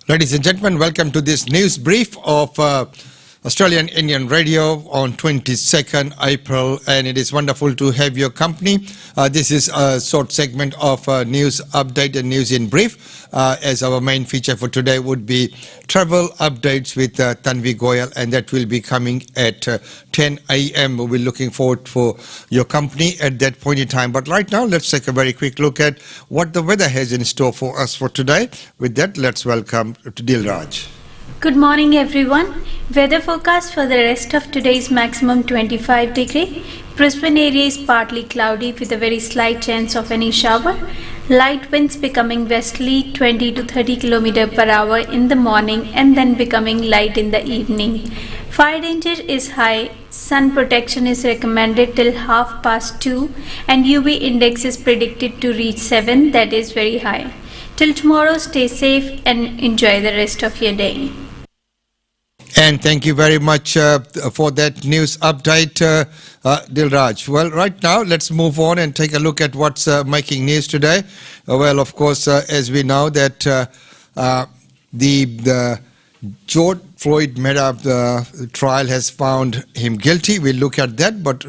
Ladies and gentlemen, welcome to this news brief of Australian Indian Radio on 22nd April, and it is wonderful to have your company. This is a short segment of news update and news in brief, as our main feature for today would be travel updates with Tanvi Goyal, and that will be coming at 10 a.m. We'll be looking forward for your company at that point in time. But right now, let's take a very quick look at what the weather has in store for us for today. With that, let's welcome to Dilraj. Good morning everyone. Weather forecast for the rest of today is maximum 25 degree. Brisbane area is partly cloudy with a very slight chance of any shower. Light winds becoming westerly 20 to 30 km per hour in the morning and then becoming light in the evening. Fire danger is high. Sun protection is recommended till 2:30 and UV index is predicted to reach 7, that is very high. Till tomorrow, stay safe and enjoy the rest of your day. And thank you very much for that news update, Dilraj. Well, right now, let's move on and take a look at what's making news today. Well, of course, as we know that the George Floyd trial has found him guilty. We'll look at that. But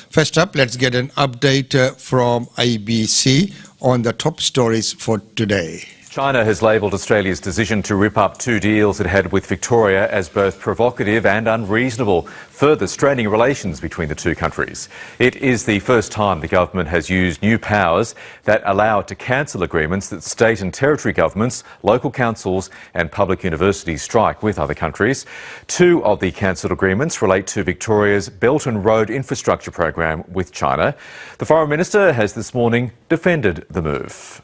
first up, let's get an update from ABC on the top stories for today. China has labelled Australia's decision to rip up 2 deals it had with Victoria as both provocative and unreasonable, further straining relations between the two countries. It is the first time the government has used new powers that allow it to cancel agreements that state and territory governments, local councils and public universities strike with other countries. 2 of the cancelled agreements relate to Victoria's Belt and Road Infrastructure program with China. The Foreign Minister has this morning defended the move.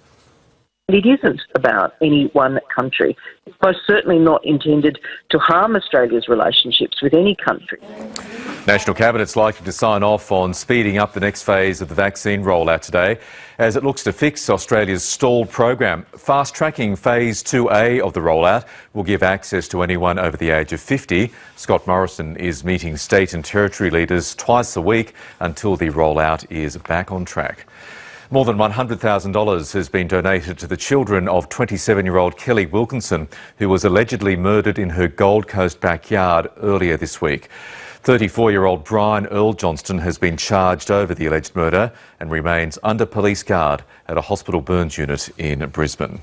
It isn't about any one country. It's most certainly not intended to harm Australia's relationships with any country. National Cabinet's likely to sign off on speeding up the next phase of the vaccine rollout today as it looks to fix Australia's stalled program. Fast-tracking Phase 2A of the rollout will give access to anyone over the age of 50. Scott Morrison is meeting state and territory leaders twice a week until the rollout is back on track. More than $100,000 has been donated to the children of 27-year-old Kelly Wilkinson, who was allegedly murdered in her Gold Coast backyard earlier this week. 34-year-old Brian Earl Johnston has been charged over the alleged murder and remains under police guard at a hospital burns unit in Brisbane.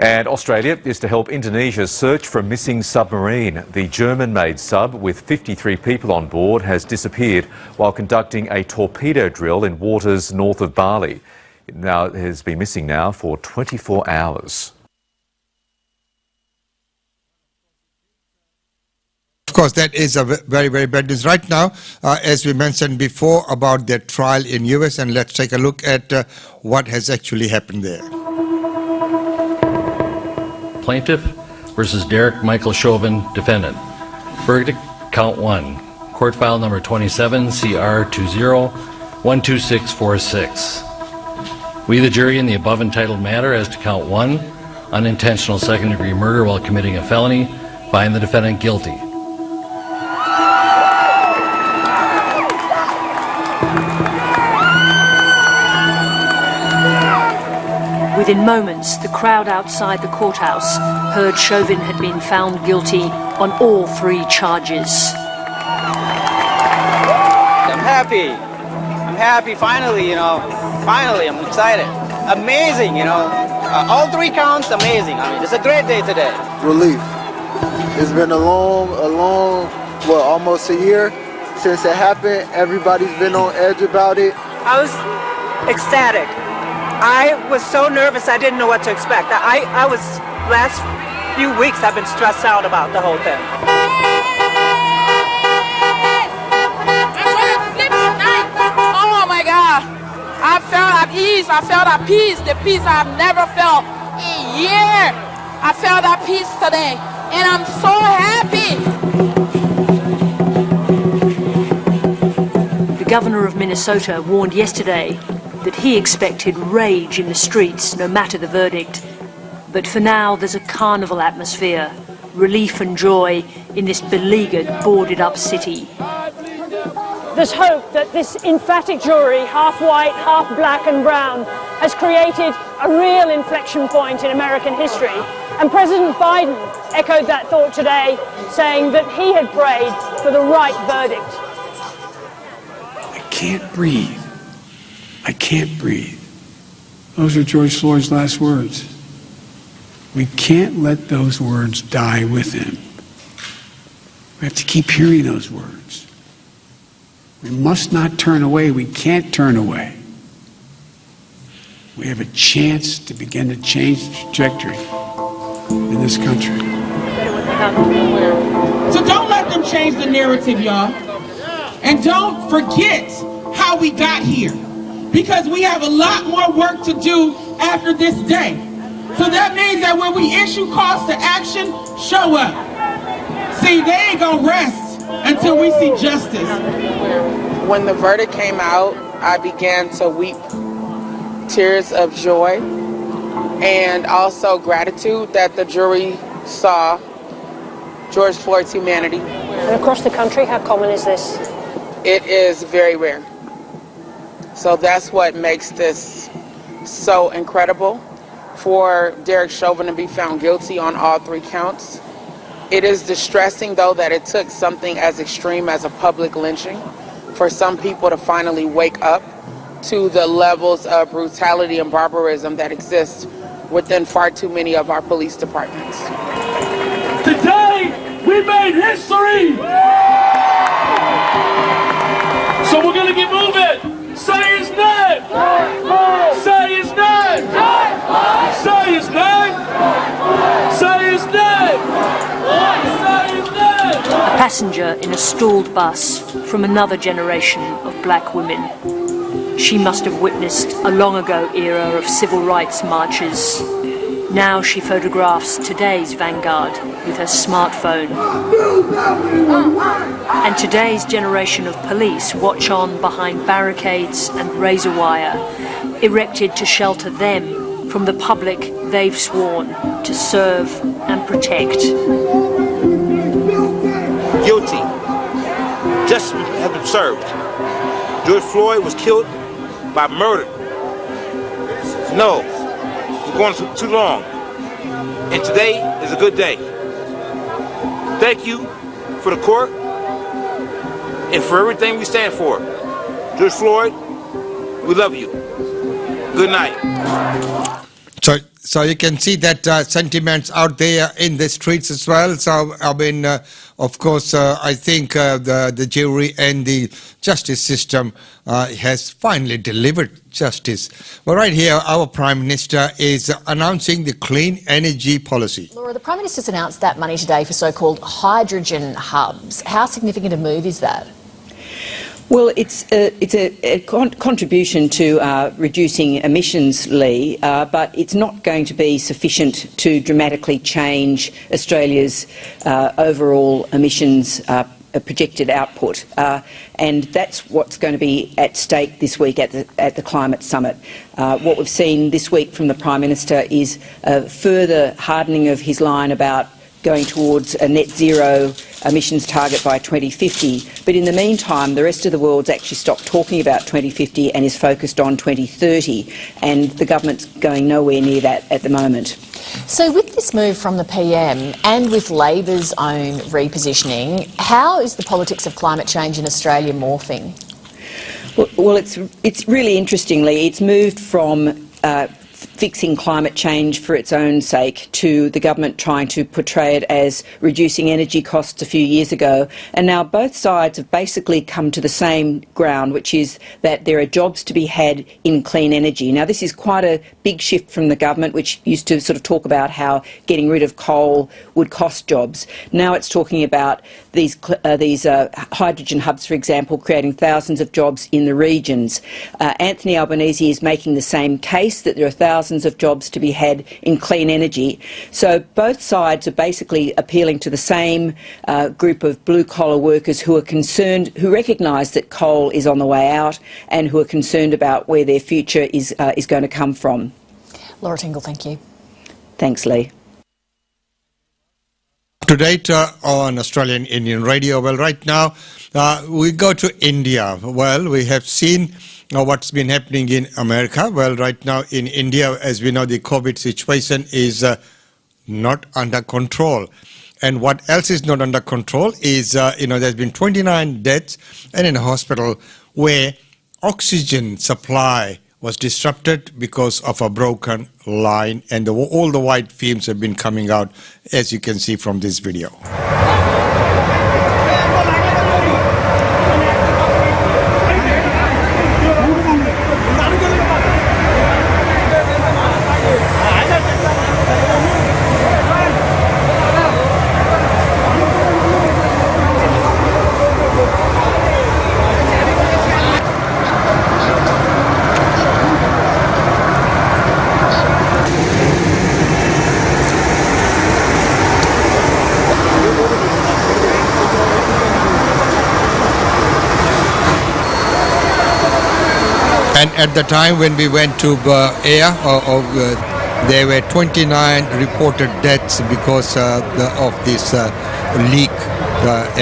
And Australia is to help Indonesia search for a missing submarine. The German-made sub, with 53 people on board, has disappeared while conducting a torpedo drill in waters north of Bali. It has been missing now for 24 hours. Of course, that is a very, very bad news. Right now, as we mentioned before about that trial in US, and let's take a look at what has actually happened there. Plaintiff versus Derek Michael Chauvin, defendant. Verdict, count 1. Court file number 27, CR 20-12646. We, the jury, in the above entitled matter as to count 1, unintentional second-degree murder while committing a felony, find the defendant guilty. Within moments, the crowd outside the courthouse heard Chauvin had been found guilty on all 3 charges. I'm happy, finally, finally, I'm excited. Amazing, all 3 counts, amazing. I mean, it's a great day today. Relief. It's been a long, almost a year since it happened. Everybody's been on edge about it. I was ecstatic. I was so nervous I didn't know what to expect. I was, last few weeks I've been stressed out about the whole thing. Oh my God, I felt at ease, I felt at peace, the peace I've never felt in a year. I felt at peace today and I'm so happy. The governor of Minnesota warned yesterday that he expected rage in the streets no matter the verdict. But for now, there's a carnival atmosphere, relief and joy in this beleaguered, boarded-up city. There's hope that this emphatic jury, half white, half black and brown, has created a real inflection point in American history. And President Biden echoed that thought today, saying that he had prayed for the right verdict. I can't breathe. I can't breathe. Those are George Floyd's last words. We can't let those words die with him. We have to keep hearing those words. We must not turn away. We can't turn away. We have a chance to begin to change the trajectory in this country. So don't let them change the narrative, y'all. And don't forget how we got here. Because we have a lot more work to do after this day. So that means that when we issue calls to action, show up. See, they ain't gonna rest until we see justice. When the verdict came out, I began to weep tears of joy and also gratitude that the jury saw George Floyd's humanity. And across the country, how common is this? It is very rare. So that's what makes this so incredible. For Derek Chauvin to be found guilty on all 3 counts. It is distressing, though, that it took something as extreme as a public lynching for some people to finally wake up to the levels of brutality and barbarism that exist within far too many of our police departments. Today, we made history! So we're going to get moving! Say his name! Say his name! Say his name! Say his name! Say his name! A passenger in a stalled bus from another generation of black women. She must have witnessed a long ago era of civil rights marches. Now she photographs today's vanguard with her smartphone. And today's generation of police watch on behind barricades and razor wire, erected to shelter them from the public they've sworn to serve and protect. Guilty. Justice has been served. George Floyd was killed by murder. No, it's going too long. And today is a good day. Thank you for the court and for everything we stand for. George Floyd, we love you. Good night. So you can see that sentiments out there in the streets as well. So I mean, of course, I think the jury and the justice system has finally delivered justice. Well, right here, our Prime Minister is announcing the clean energy policy. Laura, the Prime Minister's announced that money today for so-called hydrogen hubs. How significant a move is that? Well, it's a contribution to reducing emissions, Lee, but it's not going to be sufficient to dramatically change Australia's overall emissions projected output, and that's what's going to be at stake this week at the Climate Summit. What we've seen this week from the Prime Minister is a further hardening of his line about going towards a net zero emissions target by 2050. But in the meantime, the rest of the world's actually stopped talking about 2050 and is focused on 2030, and the government's going nowhere near that at the moment. So with this move from the PM and with Labor's own repositioning, how is the politics of climate change in Australia morphing? Well, it's really interestingly, it's moved from fixing climate change for its own sake to the government trying to portray it as reducing energy costs a few years ago. And now both sides have basically come to the same ground, which is that there are jobs to be had in clean energy. Now, this is quite a big shift from the government, which used to sort of talk about how getting rid of coal would cost jobs. Now it's talking about these hydrogen hubs, for example, creating thousands of jobs in the regions. Anthony Albanese is making the same case that there are thousands of jobs to be had in clean energy. So both sides are basically appealing to the same group of blue-collar workers who are concerned, who recognise that coal is on the way out and who are concerned about where their future is going to come from. Laura Tingle, thank you. Thanks, Lee. To date on Australian Indian Radio. Well, right now we go to India. Well, we have seen what's been happening in America. Well, right now in India, as we know, the COVID situation is not under control. And what else is not under control is, there's been 29 deaths and in a hospital where oxygen supply was disrupted because of a broken line, and all the white fumes have been coming out, as you can see from this video. And at the time when we went to air, there were 29 reported deaths because of this leak,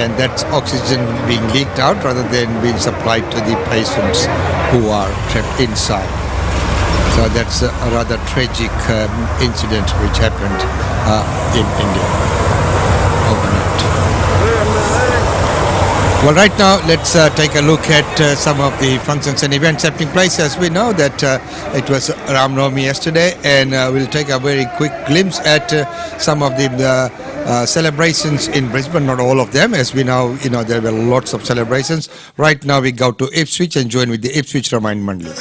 and that's oxygen being leaked out rather than being supplied to the patients who are trapped inside. So that's a rather tragic incident which happened in India overnight. Well, right now, let's take a look at some of the functions and events happening place. As we know that it was Naumi yesterday, and we'll take a very quick glimpse at some of the celebrations in Brisbane. Not all of them, as we know, there were lots of celebrations. Right now, we go to Ipswich and join with the Ipswich Ramayan Mandali.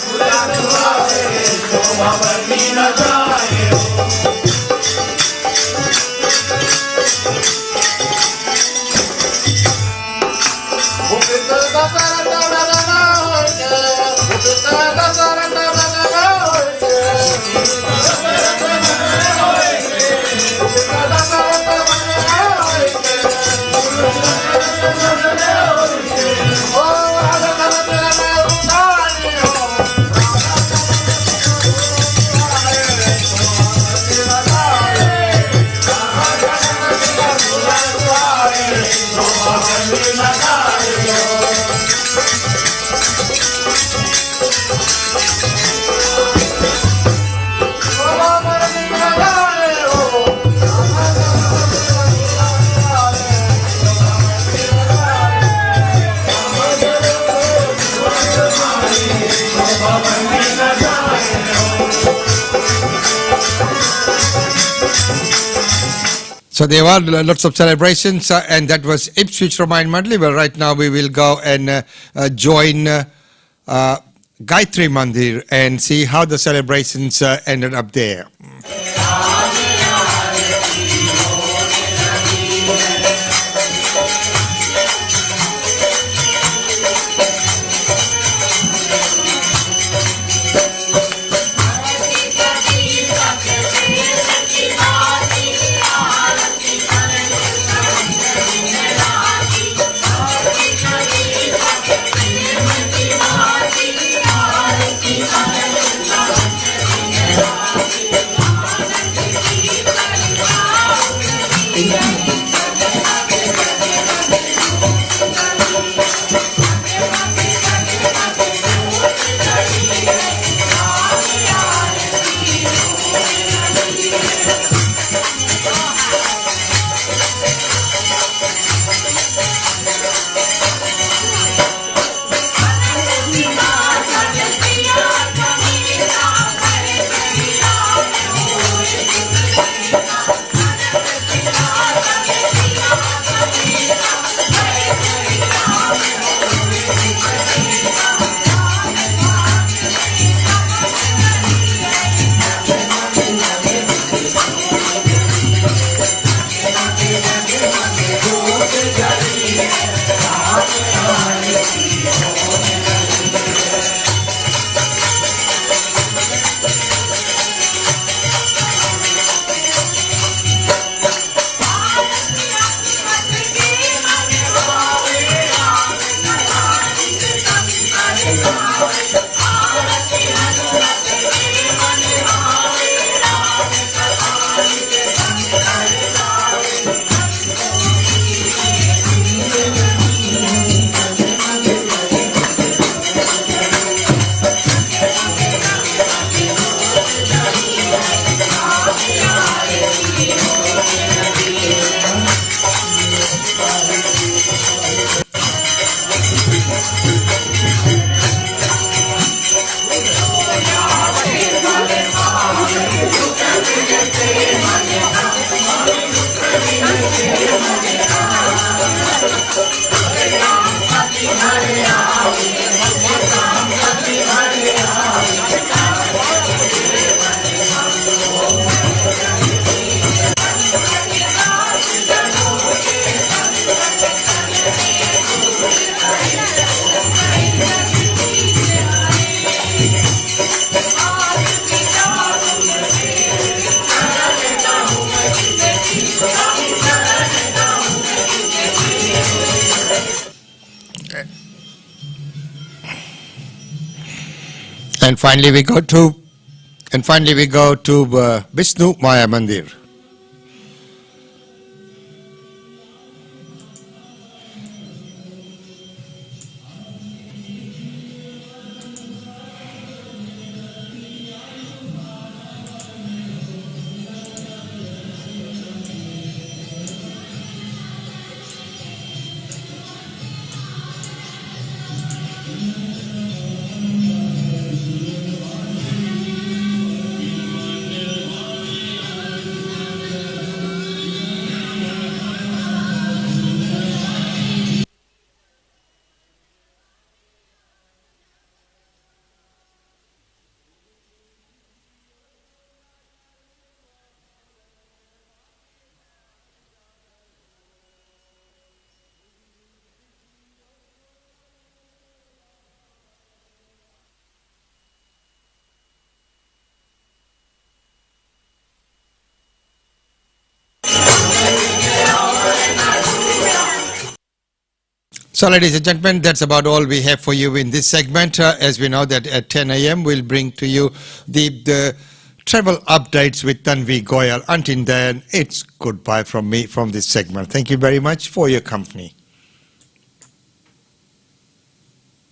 So there were lots of celebrations, and that was Ipswich Ramayan Mandali. Well, right now we will go and join Gayatri Mandir and see how the celebrations ended up there. And finally we go to Vishnu Maya Mandir. So, ladies and gentlemen, that's about all we have for you in this segment. As we know that at 10 a.m. we'll bring to you the travel updates with Tanvi Goyal. Until then, it's goodbye from me from this segment. Thank you very much for your company.